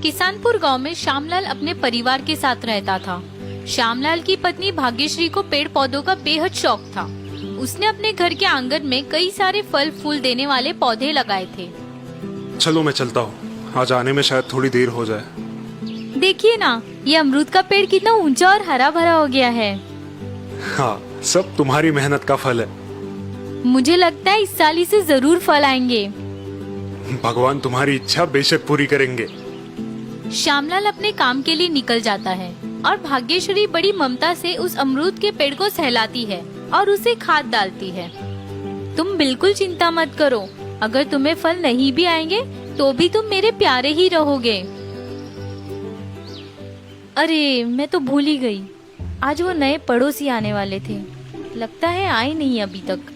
किसानपुर गांव में श्यामलाल अपने परिवार के साथ रहता था। श्यामलाल की पत्नी भाग्यश्री को पेड़ पौधों का बेहद शौक था। उसने अपने घर के आंगन में कई सारे फल फूल देने वाले पौधे लगाए थे। चलो मैं चलता हूँ, आज आने में शायद थोड़ी देर हो जाए। देखिए ना, ये अमरूद का पेड़ कितना ऊंचा और हरा भरा हो गया है। हाँ, सब तुम्हारी मेहनत का फल है। मुझे लगता है इस साल इसे जरूर फल आएंगे। भगवान तुम्हारी इच्छा बेशक पूरी करेंगे। श्यामलाल अपने काम के लिए निकल जाता है और भाग्यश्री बड़ी ममता से उस अमरूद के पेड़ को सहलाती है और उसे खाद डालती है। तुम बिल्कुल चिंता मत करो, अगर तुम्हें फल नहीं भी आएंगे तो भी तुम मेरे प्यारे ही रहोगे। अरे मैं तो भूल ही गई, आज वो नए पड़ोसी आने वाले थे। लगता है आए नहीं अभी तक।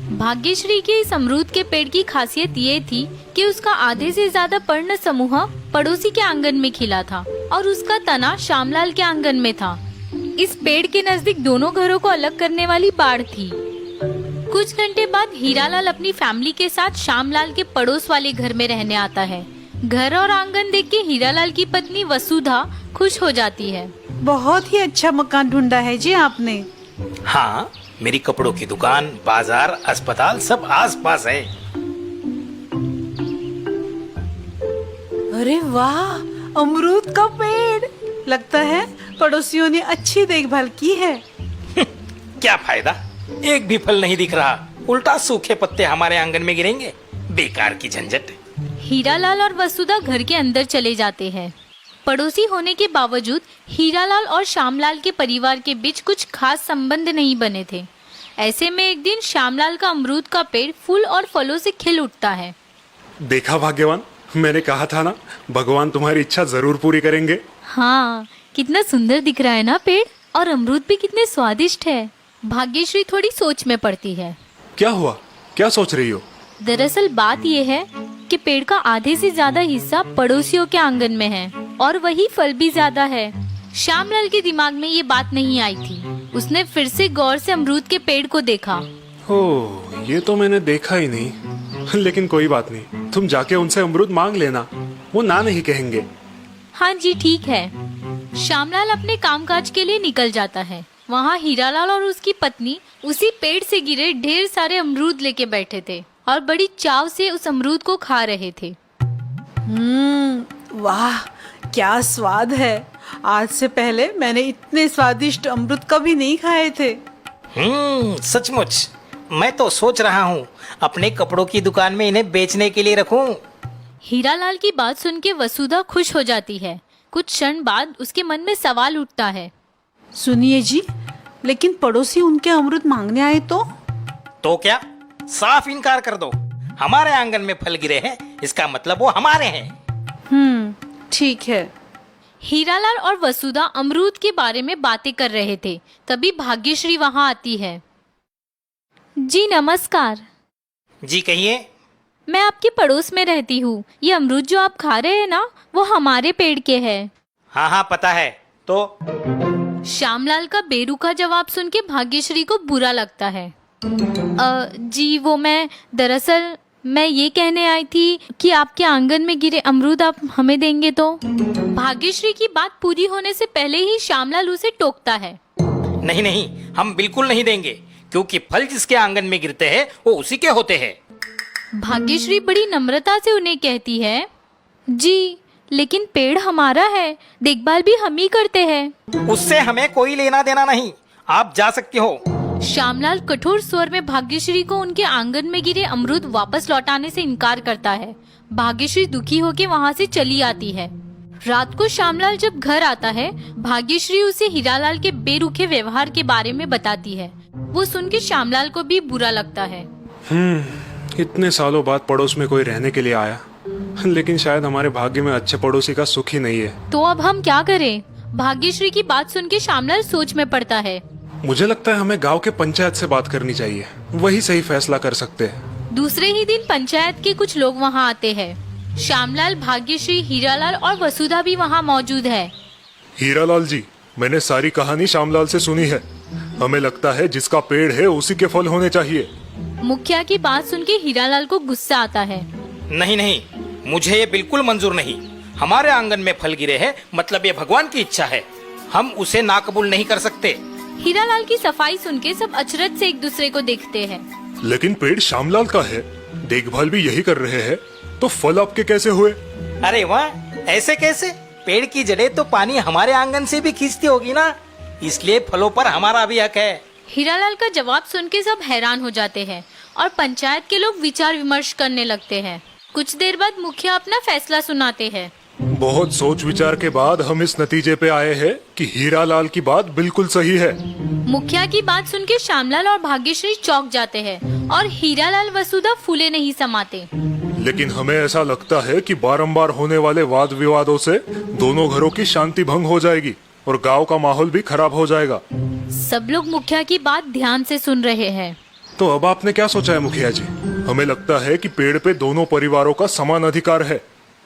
भाग्यश्री के इस अमरूद के पेड़ की खासियत ये थी कि उसका आधे से ज्यादा पर्ण समूह पड़ोसी के आंगन में खिला था और उसका तना श्यामलाल के आंगन में था। इस पेड़ के नजदीक दोनों घरों को अलग करने वाली बाड़ थी। कुछ घंटे बाद हीरालाल अपनी फैमिली के साथ श्यामलाल के पड़ोस वाले घर में रहने आता है। घर और आंगन देख के हीरालाल की पत्नी वसुधा खुश हो जाती है। बहुत ही अच्छा मकान ढूंढा है जी आपने। हाँ, मेरी कपड़ों की दुकान, बाजार, अस्पताल सब आस पास है। अरे वाह, अमरूद का पेड़! लगता है पड़ोसियों ने अच्छी देखभाल की है। क्या फायदा, एक भी फल नहीं दिख रहा, उल्टा सूखे पत्ते हमारे आंगन में गिरेंगे। बेकार की झंझट। हीरालाल और वसुधा घर के अंदर चले जाते हैं। पड़ोसी होने के बावजूद हीरालाल और श्यामलाल के परिवार के बीच कुछ खास संबंध नहीं बने थे। ऐसे में एक दिन श्यामलाल का अमरूद का पेड़ फूल और फलों से खिल उठता है। देखा भाग्यवान, मैंने कहा था ना, भगवान तुम्हारी इच्छा जरूर पूरी करेंगे। हाँ, कितना सुंदर दिख रहा है ना पेड़, और अमरूद भी कितने स्वादिष्ट है। भाग्यश्री थोड़ी सोच में पड़ती है। क्या हुआ, क्या सोच रही हो? दरअसल बात यह है कि पेड़ का आधे से ज्यादा हिस्सा पड़ोसियों के आंगन में है और वही फल भी ज्यादा है। श्यामलाल के दिमाग में ये बात नहीं आई थी। उसने फिर से गौर से अमरूद के पेड़ को देखा। ओह, ये तो मैंने देखा ही नहीं। लेकिन कोई बात नहीं, तुम जाके उनसे अमरूद मांग लेना, वो ना नहीं कहेंगे। हाँ जी, ठीक है। श्यामलाल अपने कामकाज के लिए निकल जाता है। वहाँ हीरालाल और उसकी पत्नी उसी पेड़ से गिरे ढेर सारे अमरूद लेके बैठे थे और बड़ी चाव से उस अमरूद को खा रहे थे। वाह, क्या स्वाद है! आज से पहले मैंने इतने स्वादिष्ट अमरूद कभी नहीं खाए थे। सचमुच। मैं तो सोच रहा हूँ अपने कपड़ों की दुकान में इन्हें बेचने के लिए रखूं। हीरालाल की बात सुन के वसुधा खुश हो जाती है। कुछ क्षण बाद उसके मन में सवाल उठता है। सुनिए जी, लेकिन पड़ोसी उनके अमरूद मांगने आए तो क्या? साफ इनकार कर दो। हमारे आंगन में फल गिरे हैं, इसका मतलब वो हमारे हैं। ठीक है। हीरालाल और वसुधा अमरूद के बारे में बातें कर रहे थे। तभी भाग्यश्री वहाँ आती है। जी नमस्कार। जी कहिए। मैं आपके पड़ोस में रहती हूँ। ये अमरूद जो आप खा रहे हैं ना, वो हमारे पेड़ के हैं। हाँ पता है। तो श्यामलाल का बेरुखा जवाब सुन के भाग्यश्री को बुरा लगता है। जी वो दरअसल मैं ये कहने आई थी कि आपके आंगन में गिरे अमरूद आप हमें देंगे तो। भाग्यश्री की बात पूरी होने से पहले ही श्यामलाल उसे टोकता है। नहीं, हम बिल्कुल नहीं देंगे, क्योंकि फल जिसके आंगन में गिरते हैं वो उसी के होते हैं। भाग्यश्री बड़ी नम्रता से उन्हें कहती है, जी लेकिन पेड़ हमारा है, देखभाल भी हम ही करते हैं। उससे हमें कोई लेना देना नहीं, आप जा सकती हो। श्यामलाल कठोर स्वर में भाग्यश्री को उनके आंगन में गिरे अमरूद वापस लौटाने से इनकार करता है। भाग्यश्री दुखी होकर वहाँ से चली आती है। रात को श्यामलाल जब घर आता है, भाग्यश्री उसे हीरालाल के बेरुखे व्यवहार के बारे में बताती है। वो सुन के श्यामलाल को भी बुरा लगता है। इतने सालों बाद पड़ोस में कोई रहने के लिए आया, लेकिन शायद हमारे भाग्य में अच्छे पड़ोसी का सुख ही नहीं है। तो अब हम क्या करें? भाग्यश्री की बात सुन के श्यामलाल सोच में पड़ता है। मुझे लगता है हमें गांव के पंचायत से बात करनी चाहिए, वही सही फैसला कर सकते हैं। दूसरे ही दिन पंचायत के कुछ लोग वहाँ आते हैं। श्यामलाल, भाग्यश्री, हीरालाल और वसुधा भी वहाँ मौजूद है। हीरालाल जी, मैंने सारी कहानी श्यामलाल से सुनी है। हमें लगता है जिसका पेड़ है उसी के फल होने चाहिए। मुखिया की बात सुन के हीरालाल को गुस्सा आता है। नहीं, मुझे ये बिल्कुल मंजूर नहीं। हमारे आंगन में फल गिरे हैं मतलब ये भगवान की इच्छा है, हम उसे नाकबूल नहीं कर सकते। हीरालाल की सफाई सुन के सब अचरज से एक दूसरे को देखते हैं। लेकिन पेड़ श्यामलाल का है, देखभाल भी यही कर रहे हैं, तो फल आपके कैसे हुए? अरे वाह, ऐसे कैसे? पेड़ की जड़ें तो पानी हमारे आंगन से भी खींचती होगी ना, इसलिए फलों पर हमारा भी हक है। हीरालाल का जवाब सुन के सब हैरान हो जाते हैं और पंचायत के लोग विचार विमर्श करने लगते हैं। कुछ देर बाद मुखिया अपना फैसला सुनाते हैं। बहुत सोच विचार के बाद हम इस नतीजे पे आए हैं कि हीरालाल की बात बिल्कुल सही है। मुखिया की बात सुन के श्यामलाल और भाग्यश्री चौंक जाते हैं और हीरालाल वसुधा फूले नहीं समाते। लेकिन हमें ऐसा लगता है कि बारंबार होने वाले वाद विवादों से दोनों घरों की शांति भंग हो जाएगी और गांव का माहौल भी खराब हो जाएगा। सब लोग मुखिया की बात ध्यान से सुन रहे हैं। तो अब आपने क्या सोचा है मुखिया जी? हमें लगता है कि पेड़ पे दोनों परिवारों का समान अधिकार है।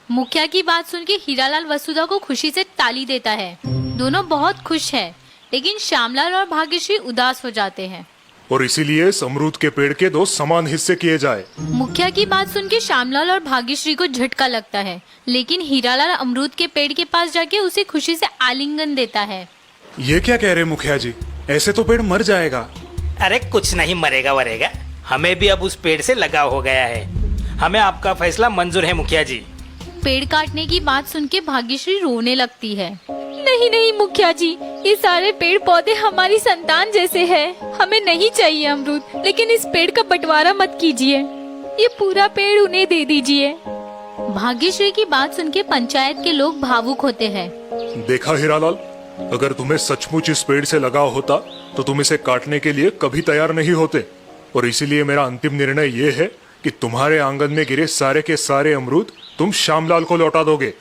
मुखिया की बात सुन के हीरालाल वसुधा को खुशी से ताली देता है। दोनों बहुत खुश हैं, लेकिन श्यामलाल और भाग्यश्री उदास हो जाते हैं। और इसीलिए अमरूद के पेड़ के 2 समान हिस्से किए जाए। मुखिया की बात सुन के श्यामलाल और भाग्यश्री को झटका लगता है, लेकिन हीरालाल अमरूद के पेड़ के पास जाके उसे खुशी से आलिंगन देता है। ये क्या कह रहे मुखिया जी? ऐसे तो पेड़ मर जाएगा। अरे कुछ नहीं मरेगा वरेगा, हमें भी अब उस पेड़ से लगाव हो गया है। हमें आपका फैसला मंजूर है मुखिया जी। पेड़ काटने की बात सुन के भाग्यश्री रोने लगती है। नहीं नहीं मुखिया जी, ये सारे पेड़ पौधे हमारी संतान जैसे हैं। हमें नहीं चाहिए अमरूद, लेकिन इस पेड़ का बंटवारा मत कीजिए। ये पूरा पेड़ उन्हें दे दीजिए। भाग्यश्री की बात सुन के पंचायत के लोग भावुक होते हैं। देखा हीरालाल, अगर तुम्हें सचमुच इस पेड़ से लगाव होता तो तुम इसे काटने के लिए कभी तैयार नहीं होते। और इसीलिए मेरा अंतिम निर्णय ये है कि तुम्हारे आंगन में गिरे सारे के सारे अमरूद तुम श्यामलाल को लौटा दोगे।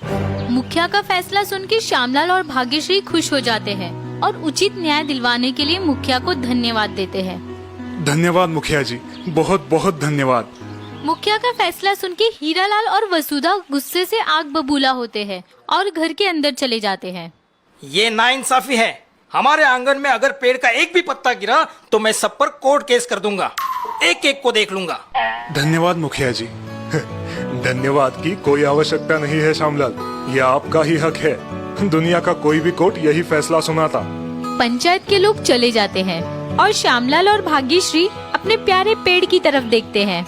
मुखिया का फैसला सुन के श्यामलाल और भाग्यश्री खुश हो जाते हैं और उचित न्याय दिलवाने के लिए मुखिया को धन्यवाद देते हैं। धन्यवाद मुखिया जी, बहुत बहुत धन्यवाद। मुखिया का फैसला सुन के हीरालाल और वसुधा गुस्से से आग बबूला होते हैं और घर के अंदर चले जाते हैं। ये नाइंसाफी है। हमारे आंगन में अगर पेड़ का एक भी पत्ता गिरा तो मैं सब पर कोर्ट केस कर दूंगा, एक एक को देख लूंगा। धन्यवाद मुखिया जी। धन्यवाद की कोई आवश्यकता नहीं है श्यामलाल, ये आपका ही हक है। दुनिया का कोई भी कोर्ट यही फैसला सुनाता। पंचायत के लोग चले जाते हैं और श्यामलाल और भाग्यश्री अपने प्यारे पेड़ की तरफ देखते हैं।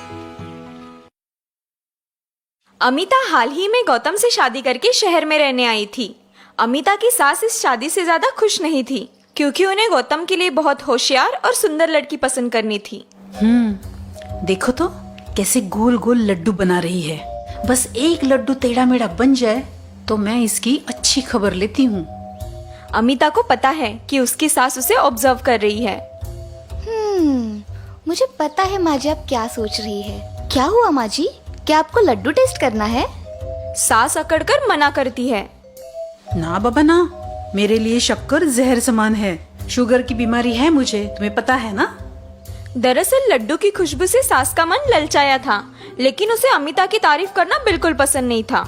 अमिता हाल ही में गौतम से शादी करके शहर में रहने आई थी। अमिता की सास इस शादी से ज्यादा खुश नहीं थी, क्योंकि उन्हें गौतम के लिए बहुत होशियार और सुंदर लड़की पसंद करनी थी। देखो तो कैसे गोल गोल लड्डू बना रही है। बस एक लड्डू टेढ़ा मेढ़ा बन जाए तो मैं इसकी अच्छी खबर लेती हूँ। अमिता को पता है कि उसकी सास उसे ऑब्जर्व कर रही है। मुझे पता है माँ जी आप क्या सोच रही है। क्या हुआ माँ जी, क्या आपको लड्डू टेस्ट करना है? सास अकड़कर मना करती है। ना बाबा ना, मेरे लिए शक्कर जहर समान है। शुगर की बीमारी है मुझे, तुम्हें पता है ना। दरअसल लड्डू की खुशबू से सास का मन ललचाया था, लेकिन उसे अमिता की तारीफ करना बिल्कुल पसंद नहीं था।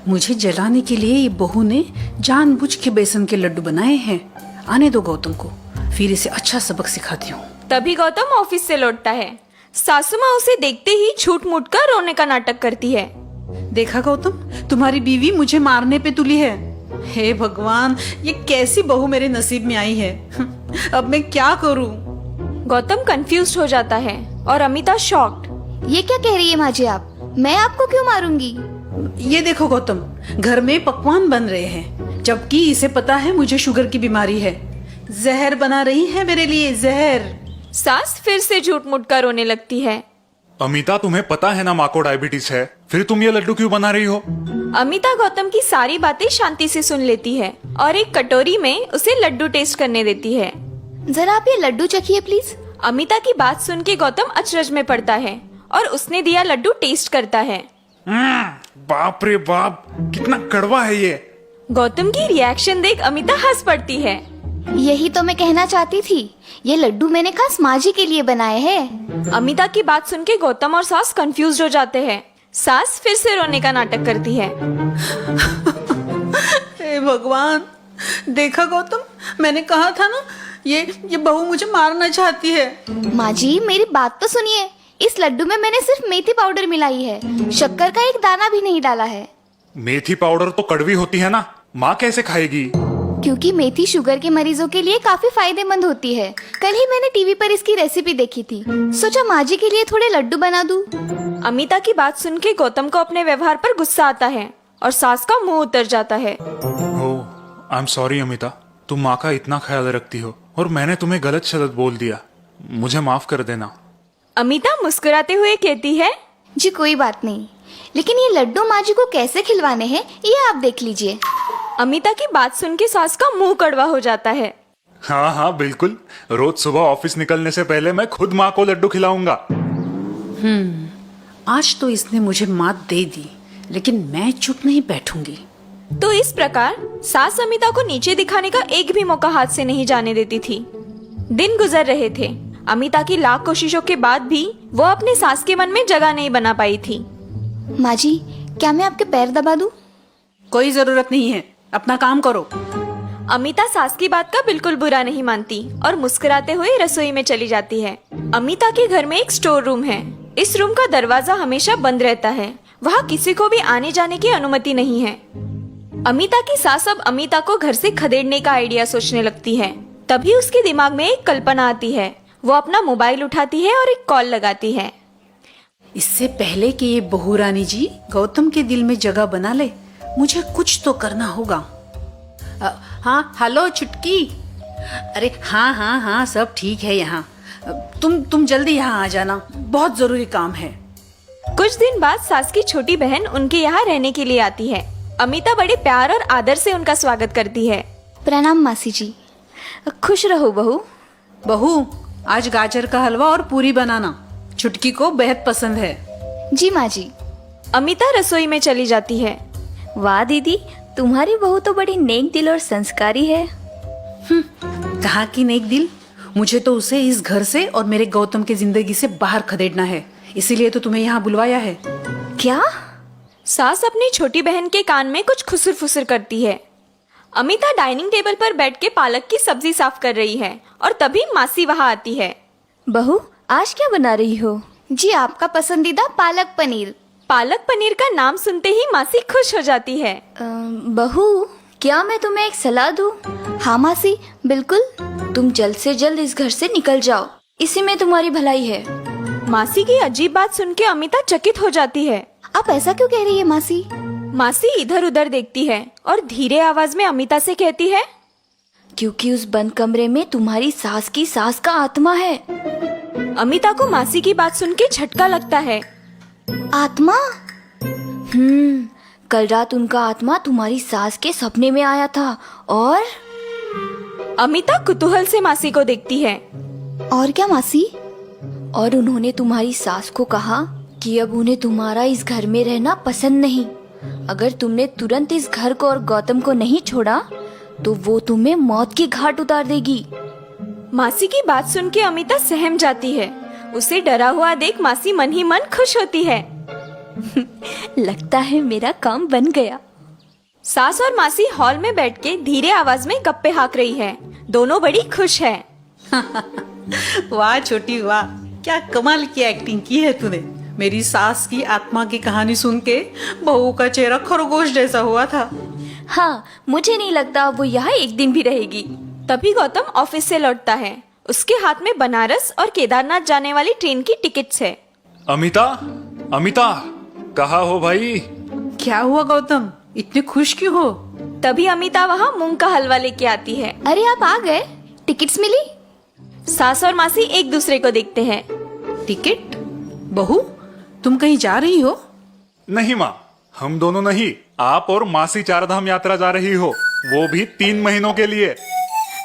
मुझे जलाने के लिए ये बहू ने जानबूझ के बेसन के लड्डू बनाए हैं। आने दो गौतम को, फिर इसे अच्छा सबक सिखाती हूँ। तभी गौतम ऑफिस से लौटता है। सासू माँ उसे देखते ही झूठ मूठ कर रोने का नाटक करती है। देखा गौतम, तुम्हारी बीवी मुझे मारने पे तुली है। हे भगवान, ये कैसी बहू मेरे नसीब में आई है। अब मैं क्या करूं? गौतम कंफ्यूज हो जाता है और अमिता शॉक्ड। ये क्या कह रही है माँ जी आप? मैं आपको क्यों मारूंगी? ये देखो गौतम, घर में पकवान बन रहे हैं, जबकि इसे पता है मुझे शुगर की बीमारी है। जहर बना रही है मेरे लिए, जहर। सास फिर से झूठ मूठ कर रोने लगती है। अमिता, तुम्हें पता है ना माँ को डायबिटीज है, फिर तुम ये लड्डू क्यों बना रही हो? अमिता गौतम की सारी बातें शांति से सुन लेती है और एक कटोरी में उसे लड्डू टेस्ट करने देती है। जरा आप ये लड्डू चखिए प्लीज। अमिता की बात सुन के गौतम अचरज में पड़ता है और उसने दिया लड्डू टेस्ट करता है। बाप रे बाप, कितना कड़वा है ये। गौतम की रिएक्शन देख अमिता हंस पड़ती है। यही तो मैं कहना चाहती थी, ये लड्डू मैंने खास माँ जी के लिए बनाए हैं। अमिता की बात सुन के गौतम और सास कंफ्यूज हो जाते हैं। सास फिर से रोने का नाटक करती है। हे भगवान, देखा गौतम, मैंने कहा था ना, ये बहू मुझे मारना चाहती है। माँ जी मेरी बात तो सुनिए, इस लड्डू में मैंने सिर्फ मेथी पाउडर मिलाई है, शक्कर का एक दाना भी नहीं डाला है। मेथी पाउडर तो कड़वी होती है ना, माँ कैसे खाएगी? क्योंकि मेथी शुगर के मरीजों के लिए काफी फायदेमंद होती है। कल ही मैंने टीवी पर इसकी रेसिपी देखी थी, सोचा माँ जी के लिए थोड़े लड्डू बना दूं। अमिता की बात सुन के गौतम को अपने व्यवहार पर गुस्सा आता है और सास का मुंह उतर जाता है। ओह, आई एम सॉरी अमिता, तुम माँ का इतना ख्याल रखती हो और मैंने तुम्हें गलत शलत बोल दिया, मुझे माफ कर देना। अमिता मुस्कुराते हुए कहती है, जी कोई बात नहीं, लेकिन ये लड्डू माँ जी को कैसे खिलवाने हैं ये आप देख लीजिए। अमिता की बात सुन के सास का मुंह कड़वा हो जाता है। हाँ हाँ बिल्कुल, रोज सुबह ऑफिस निकलने से पहले मैं खुद माँ को लड्डू खिलाऊंगा। आज तो इसने मुझे मात दे दी, लेकिन मैं चुप नहीं बैठूंगी। तो इस प्रकार सास अमिता को नीचे दिखाने का एक भी मौका हाथ से नहीं जाने देती थी। दिन गुजर रहे थे। अमिता की लाख कोशिशों के बाद भी वो अपने सास के मन में जगह नहीं बना पाई थी। माँ जी, क्या मैं आपके पैर दबा दूं? कोई जरूरत नहीं है, अपना काम करो। अमिता सास की बात का बिल्कुल बुरा नहीं मानती और मुस्कुराते हुए रसोई में चली जाती है। अमिता के घर में एक स्टोर रूम है। इस रूम का दरवाजा हमेशा बंद रहता है, वहाँ किसी को भी आने जाने की अनुमति नहीं है। अमिता की सास अब अमिता को घर से खदेड़ने का आइडिया सोचने लगती है। तभी उसके दिमाग में एक कल्पना आती है। वो अपना मोबाइल उठाती है और एक कॉल लगाती है। इससे पहले कि ये बहू रानी जी गौतम के दिल में जगह बना ले, मुझे कुछ तो करना होगा। हाँ हेलो चुटकी। अरे हाँ हाँ हाँ सब ठीक है यहाँ। तुम जल्दी यहाँ आ जाना, बहुत जरूरी काम है। कुछ दिन बाद सास की छोटी बहन उनके यहाँ रहने के लिए आती है। अमिता बड़े प्यार और आदर से उनका स्वागत करती है। प्रणाम मासी जी। खुश रहो बहू। बहू, आज गाजर का हलवा और पूरी बनाना, चुटकी को बेहद पसंद है। जी माँ जी। अमिता रसोई में चली जाती है। वाह दीदी, तुम्हारी बहू तो बड़ी नेक दिल और संस्कारी है। कहाँ की नेक दिल, मुझे तो उसे इस घर से और मेरे गौतम की जिंदगी से बाहर खदेड़ना है, इसीलिए तो तुम्हें यहाँ बुलवाया है। क्या? सास अपनी छोटी बहन के कान में कुछ खुसर फुसर करती है। अमिता डाइनिंग टेबल पर बैठ के पालक की सब्जी साफ कर रही है और तभी मासी वहाँ आती है। बहू, आज क्या बना रही हो? जी आपका पसंदीदा पालक पनीर। पालक पनीर का नाम सुनते ही मासी खुश हो जाती है। बहू, क्या मैं तुम्हें एक सलाह दूं? हाँ मासी, बिल्कुल। तुम जल्द से जल्द इस घर से निकल जाओ, इसी में तुम्हारी भलाई है। मासी की अजीब बात सुन के अमिता चकित हो जाती है। आप ऐसा क्यों कह रही है मासी? मासी इधर उधर देखती है और धीरे आवाज में अमिता से कहती है, क्योंकि उस बंद कमरे में तुम्हारी सास की सास का आत्मा है। अमिता को मासी की बात सुन के झटका लगता है। आत्मा? कल रात उनका आत्मा तुम्हारी सास के सपने में आया था और अमिता कुतूहल से मासी को देखती है। और क्या मासी? और उन्होंने तुम्हारी सास को कहा कि अब उन्हें तुम्हारा इस घर में रहना पसंद नहीं। अगर तुमने तुरंत इस घर को और गौतम को नहीं छोड़ा तो वो तुम्हें मौत की घाट उतार देगी। मासी की बात सुन के अमिता सहम जाती है। उसे डरा हुआ देख मासी मन ही मन खुश होती है। लगता है मेरा काम बन गया। सास और मासी हॉल में बैठ के धीरे आवाज में गप्पे हाँक रही है। दोनों बड़ी खुश है। वाह छोटी वाह, क्या कमाल की एक्टिंग की है तूने। मेरी सास की आत्मा की कहानी सुन के बहू का चेहरा खरगोश जैसा हुआ था। हाँ, मुझे नहीं लगता वो यहाँ एक दिन भी रहेगी। तभी गौतम ऑफिस से लौटता है। उसके हाथ में बनारस और केदारनाथ जाने वाली ट्रेन की टिकट्स है। अमिता, अमिता, कहाँ हो भाई? क्या हुआ गौतम, इतने खुश क्यों हो? तभी अमिता वहाँ मूंग का हलवा लेके आती है। अरे आप आ गए, टिकट्स मिली? सास और मासी एक दूसरे को देखते हैं। टिकट? बहू, तुम कहीं जा रही हो? नहीं माँ, हम दोनों नहीं, आप और मासी चारधाम यात्रा जा रही हो, वो भी 3 महीनों के लिए।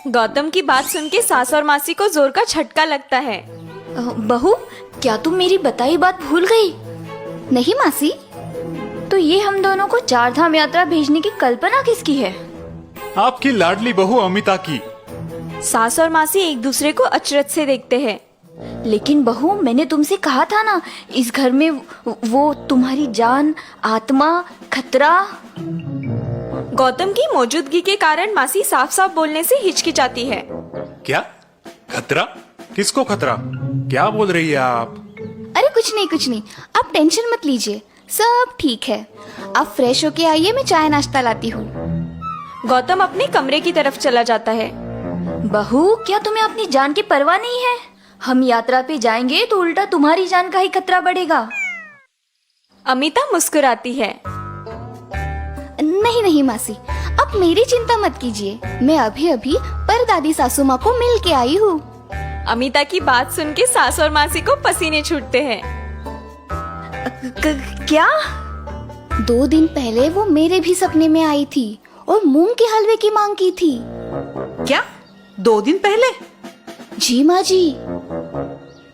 गौतम की बात सुन के सास और मासी को जोर का झटका लगता है। बहू, क्या तुम मेरी बताई बात भूल गई? नहीं मासी। तो ये हम दोनों को चारधाम यात्रा भेजने की कल्पना किसकी है? आपकी लाडली बहू अमिता की। सास और मासी एक दूसरे को अचरज से देखते हैं। लेकिन बहू, मैंने तुमसे कहा था ना, इस घर में वो तुम्हारी जान, आत्मा, खतरा। गौतम की मौजूदगी के कारण मासी साफ साफ बोलने से हिचकिचाती है। क्या खतरा? किसको खतरा? क्या बोल रही है आप? अरे कुछ नहीं, आप टेंशन मत लीजिए। सब ठीक है। आप फ्रेश होके आइए, मैं चाय नाश्ता लाती हूँ। गौतम अपने कमरे की तरफ चला जाता है। बहू, क्या तुम्हें अपनी जान की परवाह नहीं है? हम यात्रा पे जाएंगे तो उल्टा तुम्हारी जान का ही खतरा बढ़ेगा। अमिता मुस्कुराती है। नहीं नहीं मासी, आप मेरी चिंता मत कीजिए। मैं अभी अभी परदादी सासू माँ को मिल के आई हूँ। अमिता की बात सुन के सास और मासी को पसीने छूटते हैं। क्या? 2 दिन पहले वो मेरे भी सपने में आई थी और मूंग के हलवे की मांग की थी। क्या 2 दिन पहले? जी माँ जी।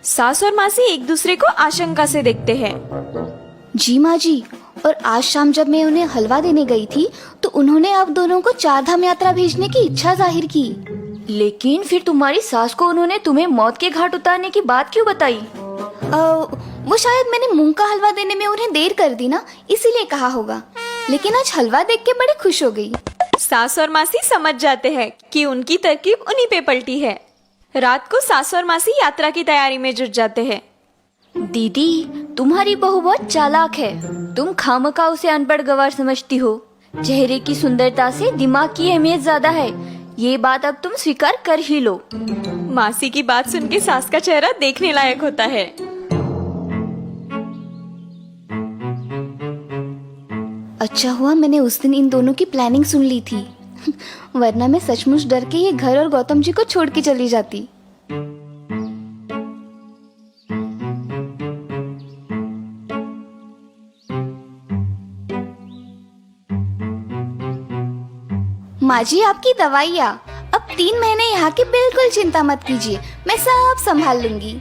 सास और मासी एक दूसरे को आशंका से देखते हैं। जी माँ जी, और आज शाम जब मैं उन्हें हलवा देने गई थी तो उन्होंने आप दोनों को 4 धाम यात्रा भेजने की इच्छा जाहिर की। लेकिन फिर तुम्हारी सास को उन्होंने तुम्हें मौत के घाट उतारने की बात क्यों बताई? वो शायद मैंने मूंग का हलवा देने में उन्हें देर कर दी ना, इसीलिए कहा होगा। लेकिन आज हलवा देख के बड़े खुश हो गई। सास और मासी समझ जाते हैं कि उनकी तरकीब उन्हीं पे पलटी है। रात को सास और मासी यात्रा की तैयारी में जुट जाते हैं। दीदी, तुम्हारी बहू बहुत चालाक है। तुम खामखा उसे अनपढ़ गवार समझती हो। चेहरे की सुंदरता से दिमाग की अहमियत ज्यादा है। ये बात अब तुम स्वीकार कर ही लो। मासी की बात सुन के सास का चेहरा देखने लायक होता है। अच्छा हुआ मैंने उस दिन इन दोनों की प्लानिंग सुन ली थी, वरना मैं सचमुच डर के ये घर और गौतम जी को छोड़ के चली जाती। माँ जी, आपकी दवाइयाँ। अब 3 महीने यहाँ की बिल्कुल चिंता मत कीजिए, मैं सब संभाल लूंगी।